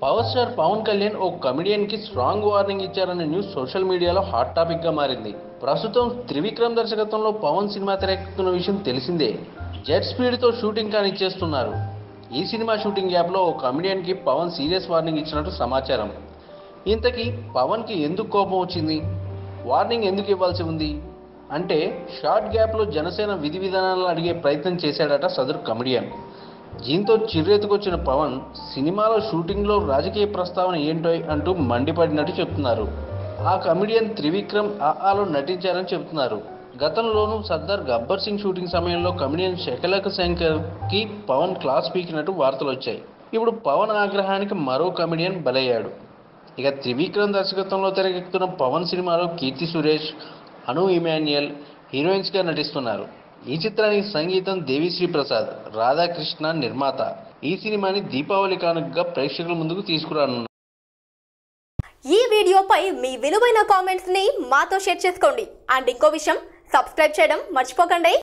Power star Pawan Kalyan ఓ comedian కి strong warning ఇచ్చారనే news social మీడియాలో hot topic గా మారింది. ప్రస్తుతం త్రివిక్రమ్ దర్శకత్వంలో పవన్ సినిమా తెరకెక్కుతున్న విషయం తెలిసిందే. జెట్ స్పీడ్ తో షూటింగ్ కానిచ్చేస్తున్నారు. ఈ సినిమా షూటింగ్ గ్యాప్ లో ఓ కమెడియన్ కి పవన్ సీరియస్ వార్నింగ్ ఇచ్చినట్టు సమాచారం. ఇంతకీ పవన్ కి ఎందుకు కోపం వచ్చింది, వార్నింగ్ ఎందుకు ఇవ్వాల్సి ఉంది అంటే, షార్ట్ గ్యాప్ లో జనసేన విధి విధానాలను అడిగే ప్రయత్నం చేశాడట సదరు కమెడియన్. దీంతో చిర్రెత్తుకొచ్చిన పవన్ సినిమాలో షూటింగ్లో రాజకీయ ప్రస్తావన ఏంటో అంటూ మండిపడినట్టు చెప్తున్నారు. ఆ కమెడియన్ త్రివిక్రమ్ ఆలో నటించారని చెబుతున్నారు. గతంలోనూ సర్దార్ గబ్బర్ సింగ్ షూటింగ్ సమయంలో కమెడియన్ శకలక శంకర్కి పవన్ క్లాస్ పీకినట్టు వార్తలు వచ్చాయి. ఇప్పుడు పవన్ ఆగ్రహానికి మరో కమెడియన్ బలయ్యాడు. ఇక త్రివిక్రమ్ దర్శకత్వంలో తెరకెక్కుతున్న పవన్ సినిమాలో కీర్తి సురేష్, అను ఇమాన్యుయల్ హీరోయిన్స్గా నటిస్తున్నారు. ఈ చిత్రానికి సంగీతం దేవిశ్రీ ప్రసాద్, రాధాకృష్ణ నిర్మాత. ఈ సినిమాని దీపావళి కానుకగా ప్రేక్షకుల ముందుకు తీసుకురానున్నారు. ఈ వీడియోపై మీ విలువైన కామెంట్స్ ని మాతో షేర్ చేసుకోండి. అండ్ ఇంకో విషయం, సబ్స్క్రైబ్ చేయడం మర్చిపోకండి.